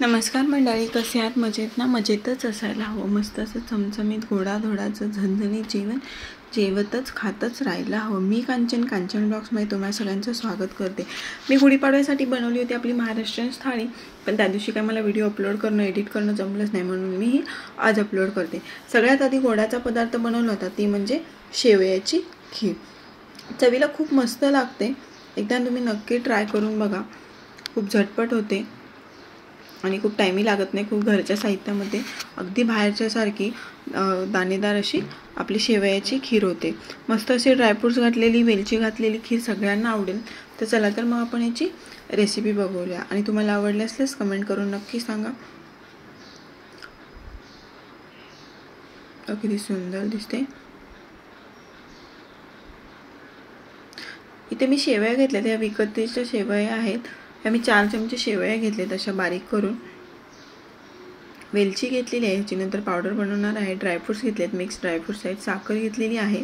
नमस्कार मंडळी, कसे आहात? मजेत ना? मजेतच असायला हवं. मस्त असं चमचमीत गोडाधोडाचं झणझणीत जेवण जेवतच खातच राहायला हवं. मी कांचन ब्लॉग्समध्ये तुम्हाला सगळ्यांचं स्वागत करते. मी गुढीपाडव्यासाठी बनवली होती आपली महाराष्ट्रीयन थाळी, पण त्या दिवशी काय मला व्हिडिओ अपलोड करणं एडिट करणं जमलंच नाही, म्हणून मी आज अपलोड करते. सगळ्यात आधी गोडाचा पदार्थ बनवला होता, ती म्हणजे शेवयाची खीर. चवीला खूप मस्त लागते. एकदा तुम्ही नक्की ट्राय करून बघा. खूप झटपट होते आणि खूप टाईमही लागत नाही. खूप घरच्या साहित्यामध्ये अगदी बाहेरच्यासारखी दाणेदार अशी आपली शेवयाची खीर होते. मस्त असे ड्रायफ्रूट्स घातलेली, वेलची घातलेली खीर सगळ्यांना आवडेल. तर चला तर मग आपण याची रेसिपी बघूया. आणि तुम्हाला आवडली असल्यास कमेंट करून नक्की सांगा. किती सुंदर दिसते. इथे मी शेवया घेतल्या, त्या विकतच्या शेवया आहेत. मी 4 चमचे शेवया घेतलेत अशा बारीक करून. वेलची घेतलेली आहे, ह्याची नंतर पावडर बनवणार आहे. ड्रायफ्रूट्स घेतलेत, मिक्स ड्रायफ्रूट्स आहेत. साखर घेतलेली आहे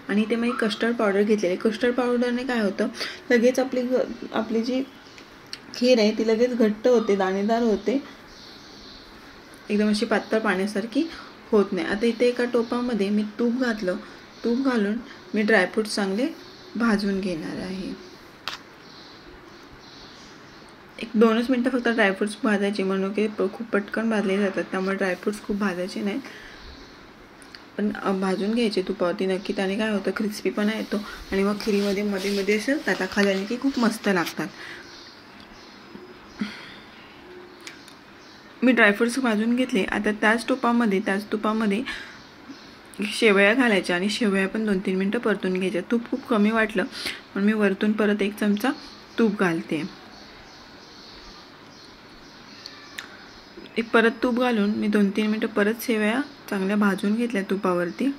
आणि इथे मी कस्टर्ड पावडर घेतलेली आहे. कस्टर्ड पावडरने काय होतं, लगेच आपली जी खीर आहे ती लगेच घट्ट होते, दाणेदार होते, एकदम अशी पातळ पाण्यासारखी होत नाही. आता इथे एका टोपामध्ये मी तूप घातलं. तूप घालून मी ड्रायफ्रूट्स चांगले भाजून घेणार आहे. 1-2 मिनटं फक्त ड्रायफ्रूट्स भाजायचे, म्हणून की खूप पटकन भाजले जातात, त्यामुळे ड्रायफ्रूट्स खूप भाजायचे नाहीत, पण भाजून घ्यायचे तुपावरती नक्की. त्याने काय होतं, क्रिस्पीपणा येतो आणि मग खिरीमध्ये मध्ये असं त्याला खाल्ल्याने की खूप मस्त लागतात. मी ड्रायफ्रूट्स भाजून घेतले. आता त्याच तुपामध्ये शेवया घालायच्या आणि शेवया पण 2-3 मिनटं परतून घ्यायच्या. तूप खूप कमी वाटलं म्हणून मी वरतून परत 1 चमचा तूप घालते. परत तूप घालून मी 2-3 मिनटं परत शेवया चांगल्या भाजून घेतल्या तुपावरती.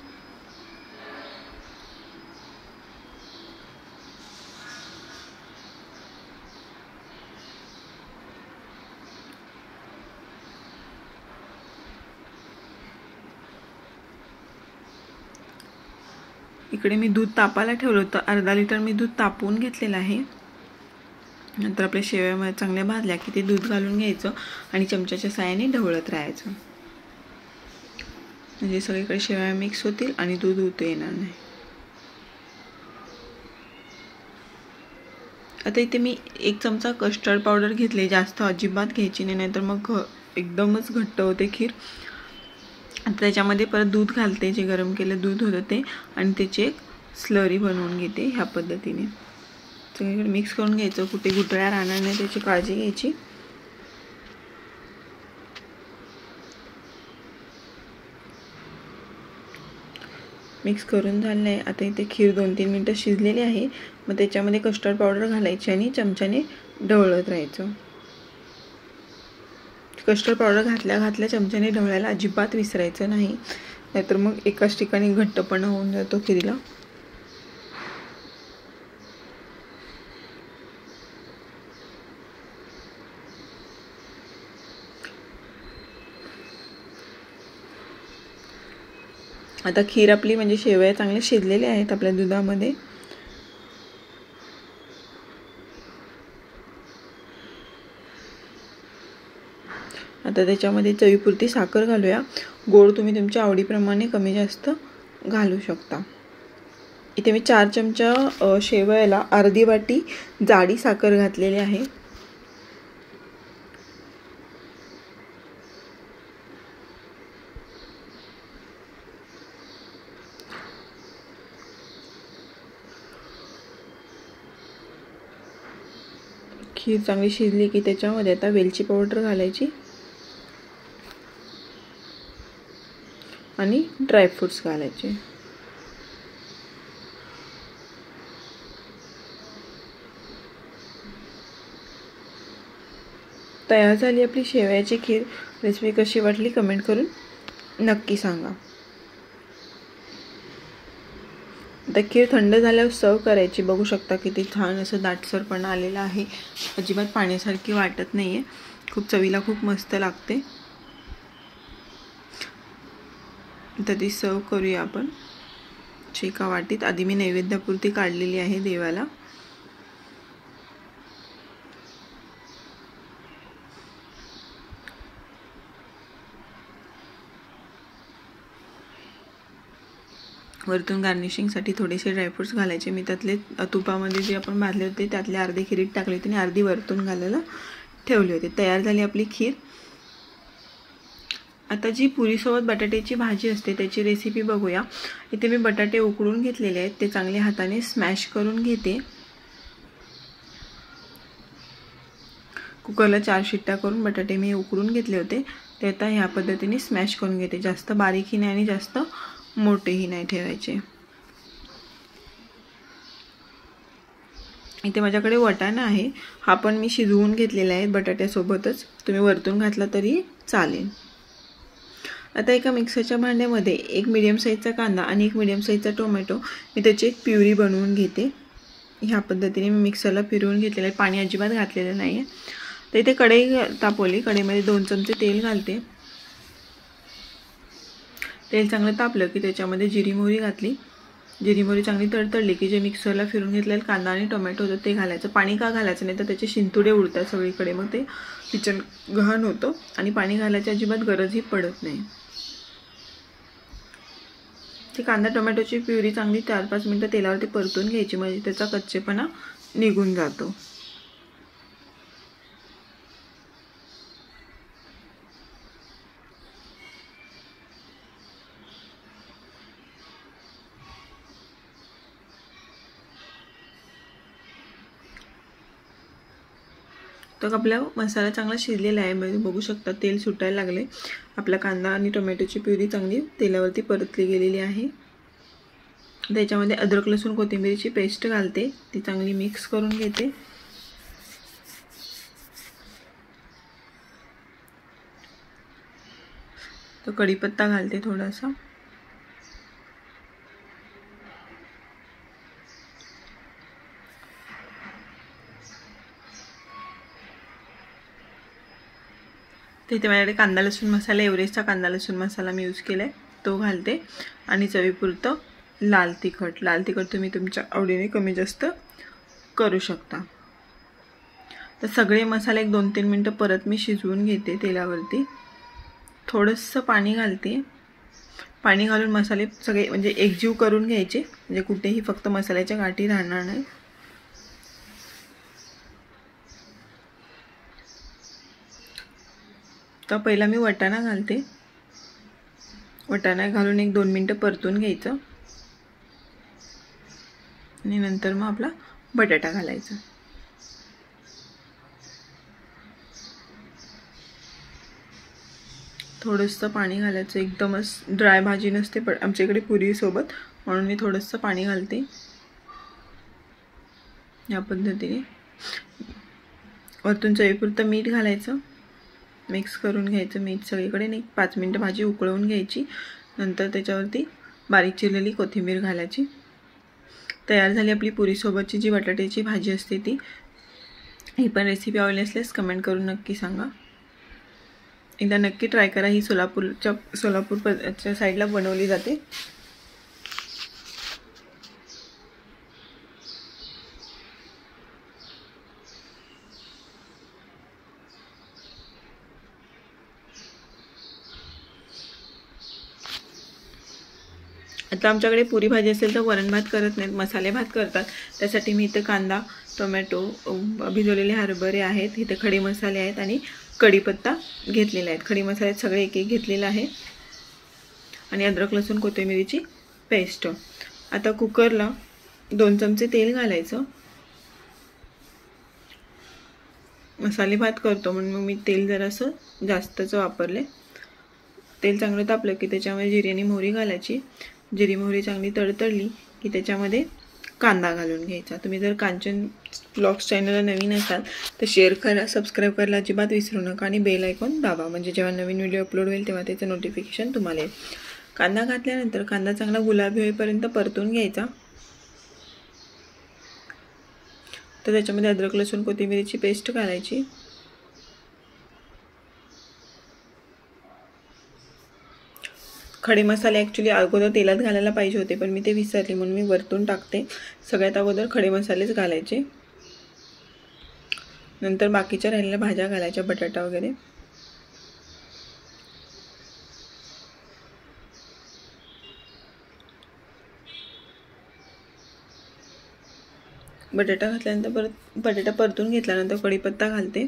इकडे मी दूध तापायला ठेवलं होतं. अर्धा लिटर मी दूध तापवून घेतलेलं आहे. नंतर आपल्या शेवयामध्ये चांगल्या भाजल्या की ते दूध घालून घ्यायचं आणि चमच्याच्या साहाय्याने ढवळत राहायचं, म्हणजे सगळीकडे शेवया मिक्स होतील आणि दूध उतू येणार नाही. आता इथे मी 1 चमचा कस्टर्ड पावडर घेतले. जास्त अजिबात घ्यायची नाही, नाहीतर मग एकदमच घट्ट होते खीर. आता त्याच्यामध्ये परत दूध घालते, जे गरम केलं दूध होतं ते, आणि त्याची एक स्लरी बनवून घेते. ह्या पद्धतीने सगळीकडे मिक्स करून घ्यायचं. कुठे गुठळ्या राहणार नाही त्याची काळजी घ्यायची. मिक्स करून झालं आहे. आता इथे खीर 2-3 मिनटं शिजलेली आहे. मग त्याच्यामध्ये कस्टर्ड पावडर घालायची आणि चमच्याने ढवळत राहायचं. कस्टर्ड पावडर घातल्या चमच्याने ढवळायला अजिबात विसरायचं नाही, नाहीतर मग एकाच ठिकाणी घट्टपणा होऊन जातो खीरीला. आता खीर आपली म्हणजे शेवया चांगले शिजलेले आहेत आपल्या दुधामध्ये. आता त्याच्यामध्ये चवीपुरती साखर घालूया. गोड तुम्ही तुमच्या आवडीप्रमाणे कमी जास्त घालू शकता. इथे मी 4 चमचा शेवयाला अर्धी वाटी जाडी साखर घातलेली आहे. खीर चांगली शिजली की त्याच्यामध्ये आता वेलची पावडर घालायची आणि ड्रायफ्रूट्स घालायचे. तयार झाली आपली शेवयाची खीर. रेसिपी कशी वाटली कमेंट करून नक्की सांगा. आता खीर थंड झाल्यावर सर्व करायची. बघू शकता किती छान असं दाटसरपणा आलेला आहे. अजिबात पाण्यासारखी वाटत नाहीये. खूप चवीला खूप मस्त लागते. तर ती सर्व करूया आपण एका वाटीत. आधी मी नैवेद्यापुरती काढलेली आहे देवाला. वरतून गार्निशिंगसाठी थोडेसे ड्रायफ्रुट्स घालायचे. मी त्यातले तुपामध्ये जे आपण भाजले होते त्यातले अर्धी खिरीत टाकली होती आणि अर्धी वरतून घालायला ठेवली होती. तयार झाली आपली खीर. आता जी पुरीसोबत बटाट्याची भाजी असते त्याची रेसिपी बघूया. इथे मी बटाटे उकडून घेतलेले आहेत, ते चांगले हाताने स्मॅश करून घेते. कुकरला 4 शिट्ट्या करून बटाटे मी उकडून घेतले होते, ते आता ह्या पद्धतीने स्मॅश करून घेते. जास्त बारीकही नाही आणि जास्त मोठेही नाही ठेवायचे. इथे माझ्याकडे वाटाणा आहे, हा पण मी शिजवून घेतलेला आहे बटाट्यासोबतच. तुम्ही वरतून घातला तरी चालेल. आता एका मिक्सरच्या भांड्यामध्ये एक मीडियम साईजचा कांदा आणि एक मीडियम साईजचा टोमॅटो मी त्याची एक प्युरी बनवून घेते. ह्या पद्धतीने मी मिक्सरला फिरवून घेतलेलं आहे, पाणी अजिबात घातलेलं नाही आहे. तर इथे कढई तापवली, कढईमध्ये 2 चमचे तेल घालते. तेल चांगलं तापलं की त्याच्यामध्ये जिरी मोहरी घातली. जिरी मोहरी चांगली तडतडली की जे मिक्सरला फिरून घेतलेलं कांदा आणि टोमॅटो होतं ते घालायचं. पाणी का घालायचं नाही तर त्याचे शिंतुडे उडतात सगळीकडे, मग ते किचन घाण होतं आणि पाणी घालायची अजिबात गरजही पडत नाही. ती कांदा टोमॅटोची प्युरी चांगली 4-5 मिनिटं तेलावरती परतून घ्यायची, म्हणजे त्याचा कच्चेपणा निघून जातो. तर आपला मसाला चांगला शिजलेला आहे, बघू शकता तेल सुटायला लागले. आपला कांदा आणि टोमॅटोची प्युरी चांगली तेलावरती परतली गेलेली आहे. त्याच्यामध्ये अद्रक लसूण कोथिंबीरची पेस्ट घालते, ती चांगली मिक्स करून घेते. तो कढीपत्ता घालते थोडासा. तिथे माझ्याकडे कांदा लसूण मसाला, एव्हरेस्टचा कांदा लसूण मसाला मी यूज केला आहे, तो घालते. आणि चवीपुरतं लाल तिखट. लाल तिखट तुम्ही तुमच्या आवडीने कमी जास्त करू शकता. तर सगळे मसाले एक 2-3 मिनटं परत मी शिजवून घेते तेलावरती. थोडंसं पाणी घालते. पाणी घालून मसाले सगळे म्हणजे एकजीव करून घ्यायचे, म्हणजे कुठेही फक्त मसाल्याच्या गाठी राहणार नाही. तर पहिला मी वाटाणा घालते. वाटाणा घालून एक 2 मिनटं परतून घ्यायचं आणि नंतर मग आपला बटाटा घालायचा. थोडंसं पाणी घालायचं, एकदमच ड्राय भाजी नसते पण आमच्याकडे पुरीसोबत, म्हणून मी थोडंसं पाणी घालते. या पद्धतीने वरतून चवीपुरतं मीठ घालायचं, मिक्स करून घ्यायचं मीठ सगळीकडे. आणि 5 मिनटं भाजी उकळवून घ्यायची. नंतर त्याच्यावरती बारीक चिरलेली कोथिंबीर घालायची. तयार झाली आपली पुरीसोबतची जी बटाट्याची भाजी असते ती. ही पण रेसिपी आवडली असल्यास कमेंट करून नक्की सांगा. एकदा नक्की ट्राय करा. ही सोलापूरच्या साईडला बनवली जाते. आता आमच्याकडे पुरी भाजी असेल तर वरण भात करत नाहीत, मसाले भात करतात. त्यासाठी मी इथे कांदा, टोमॅटो, भिजवलेले हरभरे आहेत, इथे खडे मसाले आहेत आणि कढीपत्ता घेतलेला आहे. खडे मसाले सगळे एक एक घेतलेला आहे आणि अद्रक लसूण कोथिंबीरची पेस्ट. आता कुकरला 2 चमचे तेल घालायचं. मसाले भात करतो म्हणून मी तेल जरासं जास्तच वापरले. तेल चांगलं तापलं की त्याच्यामध्ये जिरे आणि मोहरी घालायची. जिरी मोहरी चांगली तडतडली की त्याच्यामध्ये कांदा घालून घ्यायचा. तुम्ही जर कांचन ब्लॉग्स चॅनलला नवीन असाल तर शेअर करा, सबस्क्राईब करायला अजिबात विसरू नका आणि बेल आयकॉन दाबा, म्हणजे जेव्हा नवीन व्हिडिओ अपलोड होईल तेव्हा त्याचं नोटिफिकेशन तुम्हाला येईल. कांदा घातल्यानंतर कांदा चांगला गुलाबी होईपर्यंत परतून घ्यायचा. तर त्याच्यामध्ये अद्रक लसूण कोथिंबीरची पेस्ट घालायची. खडे मसाले ॲक्च्युली अगोदर तेलात घालायला पाहिजे होते पण मी ते विसरले म्हणून मी वरतून टाकते. सगळ्यात अगोदर खडे मसालेच घालायचे, नंतर बाकीच्या राहिलेल्या भाज्या घालायच्या, बटाटा वगैरे. बटाटा घातल्यानंतर परत बटाटा परतून घेतल्यानंतर कढीपत्ता घालते,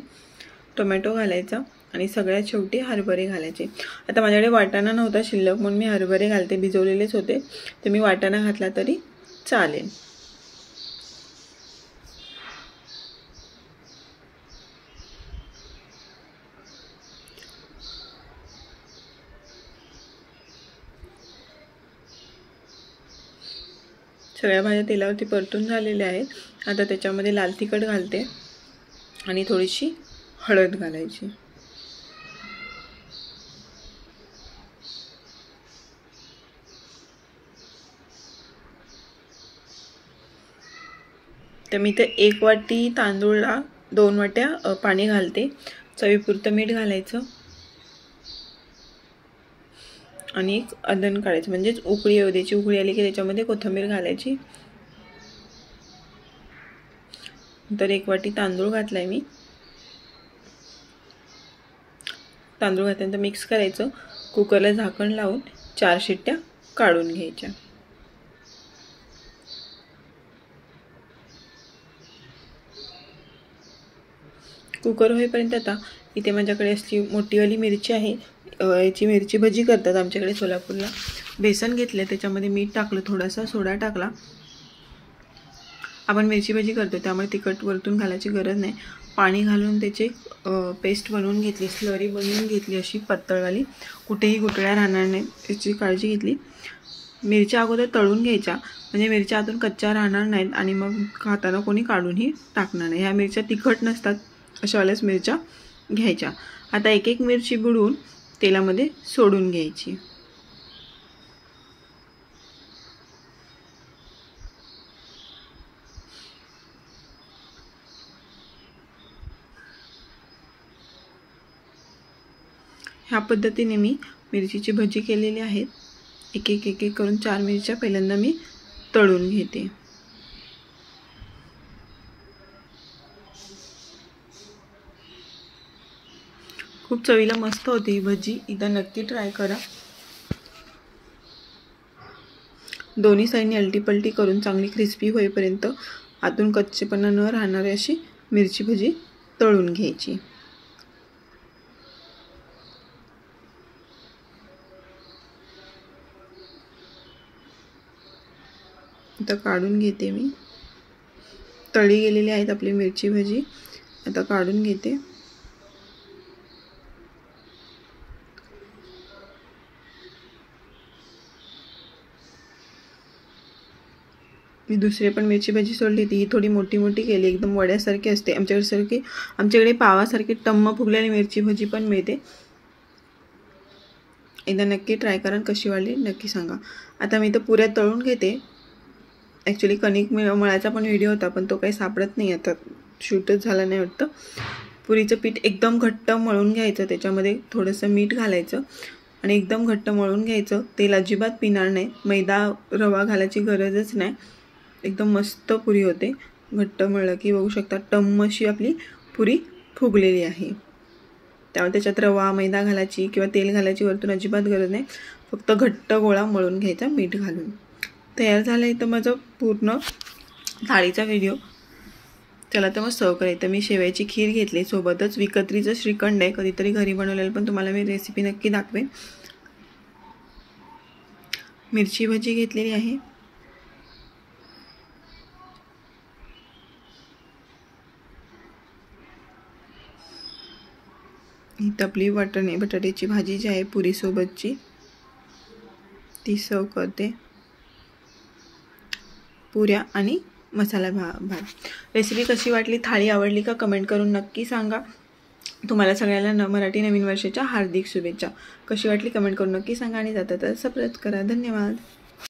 टोमॅटो घालायचा आणि सगळ्यात शेवटी हरभरे घालायचे. आता माझ्याकडे वाटाणा नव्हता शिल्लक म्हणून मी हरभरे घालते, भिजवलेलेच होते, तर मी वाटाणा घातला तरी चालेल. सगळ्या भाज्या तेलावरती परतून झालेल्या आहेत. आता त्याच्यामध्ये लाल तिखट घालते आणि थोडीशी हळद घालायची. तर मी ते 1 वाटी तांदूळला 2 वाट्या पाणी घालते. चवीपुरतं मीठ घालायचं आणि एक अदन काढायचं, म्हणजेच उकळी येऊ द्यायची. उकळी आली की त्याच्यामध्ये कोथिंबीर घालायची. तर 1 वाटी तांदूळ घातलाय मी. तांदूळ घातल्यानंतर मिक्स करायचं. कुकरला झाकण लावून 4 शिट्ट्या काढून घ्यायच्या. कुकर होईपर्यंत आता इथे माझ्याकडे असली मोठीवाली मिरची आहे. याची मिरची भजी करतात आमच्याकडे सोलापूरला. बेसन घेतले, त्याच्यामध्ये मीठ टाकलं, थोडासा सोडा टाकला. आपण मिरची भजी करतो त्यामुळे तिखट वरतून घालायची गरज नाही. पाणी घालून त्याची पेस्ट बनवून घेतली, स्लरी बनवून घेतली अशी पातळवाली, कुठेही गुठळ्या राहणार नाही याची काळजी घेतली. मिरच्या अगोदर तळून घ्यायच्या, म्हणजे मिरच्या आतून कच्च्या राहणार नाहीत आणि मग खाताना कोणी काढूनही टाकणार नाही. ह्या मिरच्या तिखट नसतात, अशावाल्याच मिरच्या घ्यायच्या. आता एक एक मिरची बुडवून तेलामध्ये सोडून घ्यायची. ह्या पद्धतीने मी मिरचीची भजी केलेली आहेत. एक एक करून 4 मिरच्या पहिल्यांदा मी तळून घेते. खूप चवीला मस्त होती ही भजी, एकदा नक्की ट्राय करा. दोन्ही साईडने अलटीपलटी करून चांगली क्रिस्पी होईपर्यंत आतून कच्चेपणा न राहणारी अशी मिरची भजी तळून घ्यायची. आता काढून घेते मी. तळी गेलेली आहेत आपली मिरची भजी, आता काढून घेते. मी दुसरी पण मिरची भजी सोडली होती, ही थोडी मोठी मोठी केली, एकदम वड्यासारखी असते. आमच्याकडे पावासारखी टम्म फुगलेली मिरची भजी पण मिळते. एकदा नक्की ट्राय करा, कशी वाटली नक्की सांगा. आता मी तर पुऱ्या तळून घेते. ॲक्च्युली कणिक मळायचा पण व्हिडिओ होता, पण तो काही सापडत नाही, आता शूटच झाला नाही वाटतं. पुरीचं पीठ एकदम घट्ट मळून घ्यायचं, त्याच्यामध्ये थोडंसं मीठ घालायचं आणि एकदम घट्ट मळून घ्यायचं. तेल अजिबात पिणार नाही, मैदा रवा घालायची गरजच नाही. एकदम मस्त पुरी होते. घट्ट मळलं की बघू शकता टम्म अशी आपली पुरी फुगलेली आहे. त्यामुळे त्याच्यात रवा मैदा घालायची किंवा तेल घालायची वरतून अजिबात गरज नाही. फक्त घट्ट गोळा मळून घ्यायचा मीठ घालून. तयार झालं इथं माझं पूर्ण थाळीचा व्हिडिओ. चला तर मग सर्व करायचं. मी शेवयाची खीर घेतली, सोबतच विकत्रीचं श्रीखंड आहे, कधीतरी घरी बनवलेलं पण तुम्हाला मी रेसिपी नक्की दाखवेन. मिरची भजी घेतलेली आहे. ही तपली बटाट्याची भाजी जी आहे पुरीसोबतची, ती सर्व करते. पुऱ्या आणि मसाला भात. रेसिपी कशी वाटली, थाळी आवडली का, कमेंट करून नक्की सांगा. तुम्हाला सगळ्यांना मराठी नवीन वर्षाच्या हार्दिक शुभेच्छा. कशी वाटली कमेंट करून नक्की सांगा आणि जाता तर सबस्क्राईब करा. धन्यवाद.